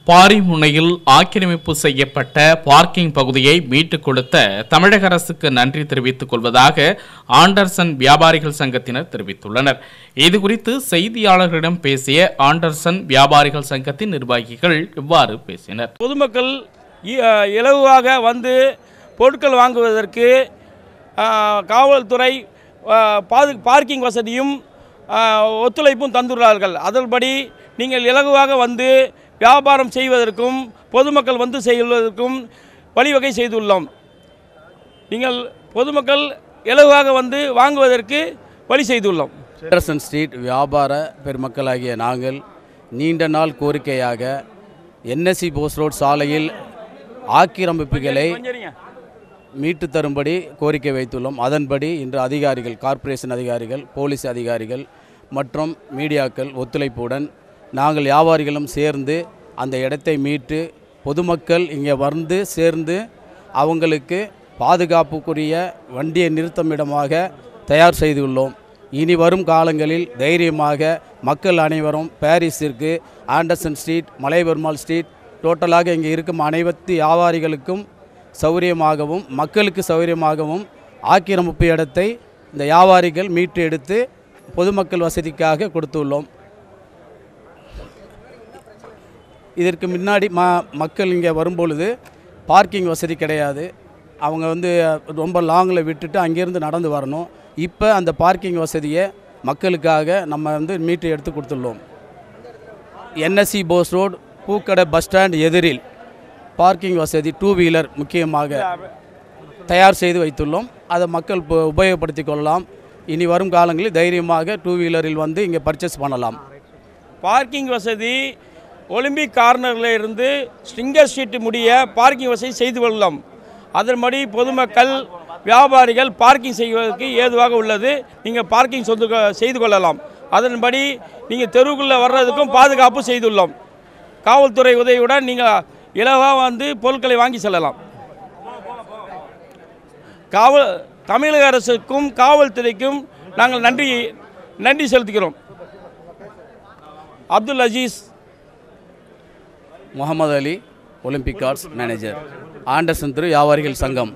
பாரிமுனையில் ஆக்கிரமிப்பு செய்யப்பட்ட பார்க்கிங் பகுதியை மீட்டுக் கொடுத்த தமிழக அரசுக்கு நன்றி தெரிவித்துக் கொள்வதாக ஆண்டர்சன் வியாபாரிகள் சங்கத்தினர் தெரிவித்துள்ளனர். இதுகுறித்து செய்தியாளர்களிடம் பேசிய ஆண்டர்சன் வியாபாரிகள் சங்கத்தின் நிர்வாகிகள் இவ்வாறு பேசினர். பொதுமக்கள் இலகுவாக வந்து பொருட்கள் வாங்குவதற்கு காவல்துறை பார்க்கிங் வசதியும் ஒத்துழைப்பும் தந்துள்ளார்கள். அதன்படி நீங்கள் இலகுவாக வந்து வியாபாரம் செய்வதற்கும் பொதுமக்கள் வந்து செய்வதற்கும் வழிவகை செய்துள்ளோம். நீங்கள் பொதுமக்கள் இலகுவாக வந்து வாங்குவதற்கு வழி செய்துள்ளோம். ஆண்டர்சன் ஸ்ட்ரீட் வியாபார பெருமக்களாகிய நாங்கள் நீண்ட நாள் கோரிக்கையாக என்எஸ்சி போஸ் ரோட் சாலையில் ஆக்கிரமிப்புகளை மீட்டு தரும்படி கோரிக்கை வைத்துள்ளோம். அதன்படி இன்று அதிகாரிகள், கார்ப்பரேஷன் அதிகாரிகள், போலீஸ் அதிகாரிகள் மற்றும் மீடியாக்கள் ஒத்துழைப்புடன் நாங்கள் வியாபாரிகளும் சேர்ந்து அந்த இடத்தை மீட்டு பொதுமக்கள் இங்கே வந்து சேர்ந்து அவங்களுக்கு பாதுகாப்புக்குரிய வண்டியை நிறுத்தமிடமாக தயார் செய்துள்ளோம். இனி வரும் காலங்களில் தைரியமாக மக்கள் அனைவரும் பாரிஸிற்கு ஆண்டர்சன் ஸ்ட்ரீட், மலைபெருமாள் ஸ்ட்ரீட் டோட்டலாக இங்கே இருக்கும் அனைத்து வியாபாரிகளுக்கும் சௌகரியமாகவும் மக்களுக்கு சௌகரியமாகவும் ஆக்கிரமிப்பு இடத்தை இந்த வியாபாரிகள் மீட்டு எடுத்து பொதுமக்கள் வசதிக்காக கொடுத்துள்ளோம். இதற்கு முன்னாடி மக்கள் இங்கே வரும்பொழுது பார்க்கிங் வசதி கிடையாது. அவங்க வந்து ரொம்ப லாங்கில் விட்டுட்டு அங்கேருந்து நடந்து வரணும். இப்போ அந்த பார்க்கிங் வசதியை மக்களுக்காக நம்ம வந்து மீட்டு எடுத்து கொடுத்துள்ளோம். என்எஸ்சி போஸ் ரோடு பூக்கடை பஸ் ஸ்டாண்ட் எதிரில் பார்க்கிங் வசதி 2 வீலர் முக்கியமாக தயார் செய்து வைத்துள்ளோம். அதை மக்கள் உபயோகப்படுத்தி கொள்ளலாம். இனி வரும் காலங்களில் தைரியமாக 2 வீலரில் வந்து இங்கே பர்ச்சேஸ் பண்ணலாம். பார்க்கிங் வசதி ஒலிம்பிக் கார்னரில் இருந்து ஸ்ட்ரிங்கர் ஸ்ட்ரீட் முடிய பார்க்கிங் வசதி செய்து கொள்ளலாம். அதன்படி பொதுமக்கள் வியாபாரிகள் பார்க்கிங் செய்வதற்கு ஏதுவாக உள்ளது. நீங்கள் பார்க்கிங் செய்து கொள்ளலாம். அதன்படி நீங்கள் தெருவுக்குள்ளே வர்றதுக்கும் பாதுகாப்பு செய்துள்ளோம். காவல்துறை உதவியுடன் நீங்கள் இலவாக வந்து பொருட்களை வாங்கி செல்லலாம். தமிழக அரசுக்கும் காவல்துறைக்கும் நாங்கள் நன்றி செலுத்துகிறோம். அப்துல் அஜீஸ், முகமது அலி, ஒலிம்பிக் கார்ட்ஸ் மேனேஜர், ஆண்டர்சன் திரு வியாபாரிகள் சங்கம்.